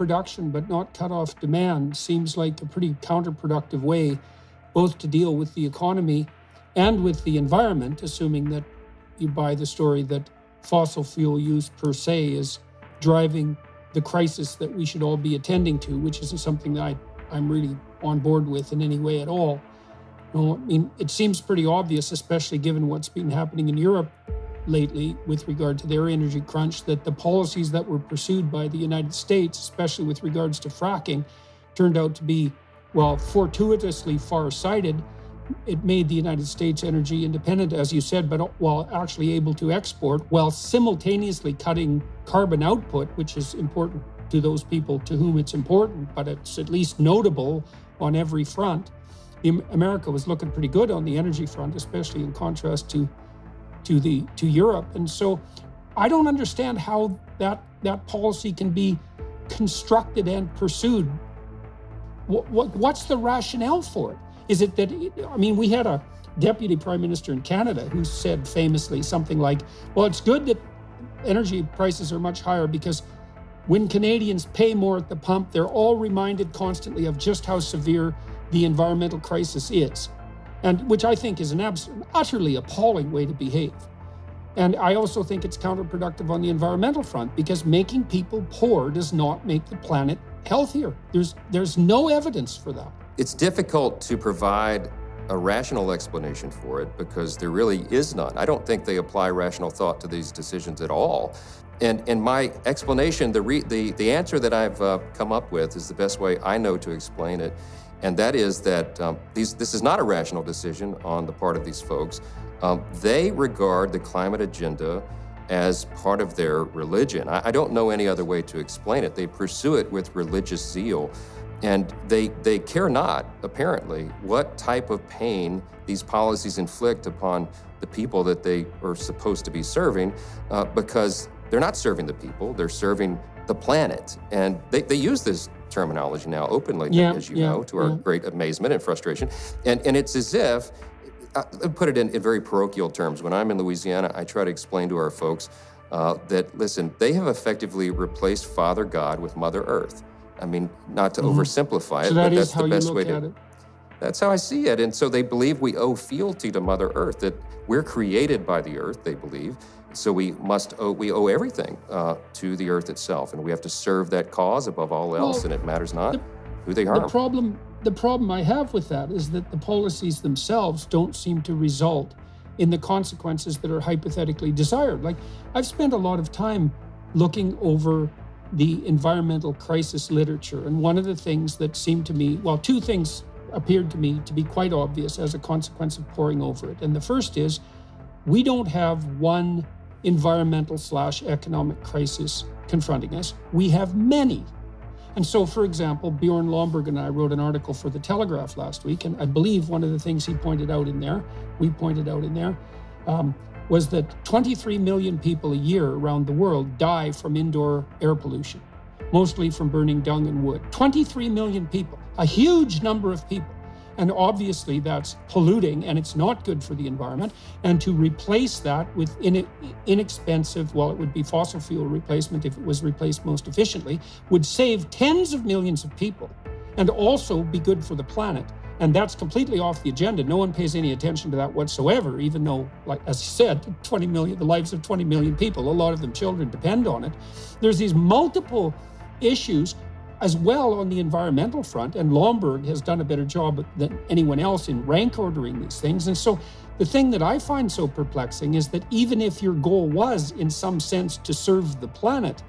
production but not cut off demand seems like a pretty counterproductive way both to deal with the economy and with the environment, assuming that you buy the story that fossil fuel use per se is driving the crisis that we should all be attending to, which isn't something that I'm really on board with in any way at all. I mean, it seems pretty obvious, especially given what's been happening in Europe lately with regard to their energy crunch, that the policies that were pursued by the United States, especially with regards to fracking, turned out to be, well, fortuitously far-sighted. It made the United States energy independent, as you said, but while actually able to export, while simultaneously cutting carbon output, which is important to those people to whom it's important, but it's at least notable on every front. America was looking pretty good on the energy front, especially in contrast to Europe. And so I don't understand how that policy can be constructed and pursued. What's the rationale for it? Is it that, we had a deputy prime minister in Canada who said famously something like, well, it's good that energy prices are much higher because when Canadians pay more at the pump, they're all reminded constantly of just how severe the environmental crisis is, and which I think is an utterly appalling way to behave. And I also think it's counterproductive on the environmental front because making people poor does not make the planet healthier. There's no evidence for that. It's difficult to provide a rational explanation for it because there really is none. I don't think they apply rational thought to these decisions at all. And my explanation, the answer that I've come up with is the best way I know to explain it. And that is that this is not a rational decision on the part of these folks. They regard the climate agenda as part of their religion. I don't know any other way to explain it. They pursue it with religious zeal. And they care not, apparently, what type of pain these policies inflict upon the people that they are supposed to be serving, because they're not serving the people, they're serving the planet. And they use this terminology now openly, as you know, to our great amazement and frustration. And it's as if, I put it in very parochial terms. When I'm in Louisiana, I try to explain to our folks that, listen, they have effectively replaced Father God with Mother Earth. I mean, not to oversimplify it, but that's the best way to. That's how I see it. And so they believe we owe fealty to Mother Earth, that we're created by the earth, they believe. So we owe everything to the earth itself. And we have to serve that cause above all else, and it matters not who they harm. The problem I have with that is that the policies themselves don't seem to result in the consequences that are hypothetically desired. Like, I've spent a lot of time looking over the environmental crisis literature. And one of the things that seemed to me, well, two things appeared to me to be quite obvious as a consequence of poring over it. And the first is, we don't have one environmental/economic crisis confronting us. We have many. And so, for example, Bjorn Lomborg and I wrote an article for The Telegraph last week, and I believe one of the things we pointed out in there, was that 23 million people a year around the world die from indoor air pollution, mostly from burning dung and wood. 23 million people, a huge number of people. And obviously that's polluting and it's not good for the environment. And to replace that with inexpensive, well, it would be fossil fuel replacement if it was replaced most efficiently, would save tens of millions of people and also be good for the planet. And that's completely off the agenda. No one pays any attention to that whatsoever, even though, like as I said, the lives of 20 million people, a lot of them children, depend on it. There's these multiple issues as well on the environmental front, and Lomborg has done a better job than anyone else in rank ordering these things. And so the thing that I find so perplexing is that even if your goal was, in some sense, to serve the planet,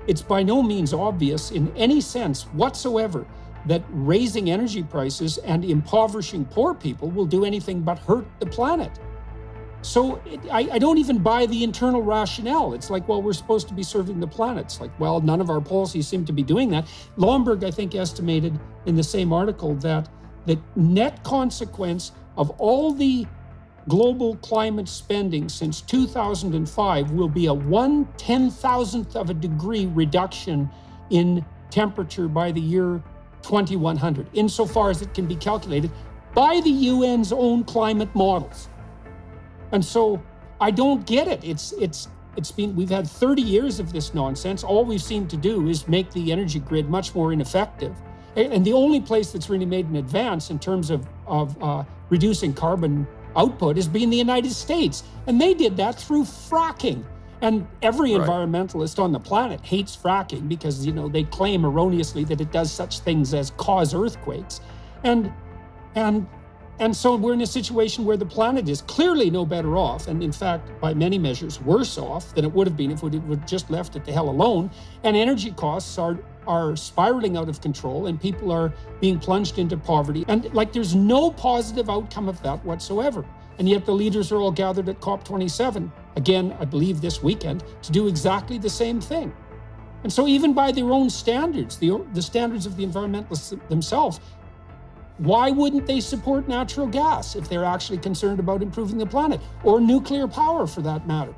it's by no means obvious in any sense whatsoever that raising energy prices and impoverishing poor people will do anything but hurt the planet. So I don't even buy the internal rationale. It's like, well, we're supposed to be serving the planet. It's like, well, none of our policies seem to be doing that. Lomborg, I think, estimated in the same article that the net consequence of all the global climate spending since 2005 will be a 1/10,000th of a degree reduction in temperature by the year 2100, insofar as it can be calculated by the UN's own climate models. And so I don't get it. we've had 30 years of this nonsense. All we've seemed to do is make the energy grid much more ineffective. And the only place that's really made an advance in terms of reducing carbon output has been the United States. And they did that through fracking. And every environmentalist on the planet hates fracking because, they claim erroneously that it does such things as cause earthquakes. And so we're in a situation where the planet is clearly no better off, and in fact, by many measures, worse off than it would have been if we would just left it to hell alone. And energy costs are spiraling out of control, and people are being plunged into poverty. And there's no positive outcome of that whatsoever. And yet the leaders are all gathered at COP27, again, I believe this weekend, to do exactly the same thing. And so even by their own standards, the standards of the environmentalists themselves, why wouldn't they support natural gas if they're actually concerned about improving the planet, or nuclear power for that matter?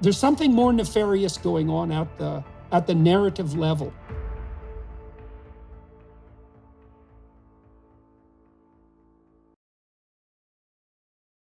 There's something more nefarious going on at the narrative level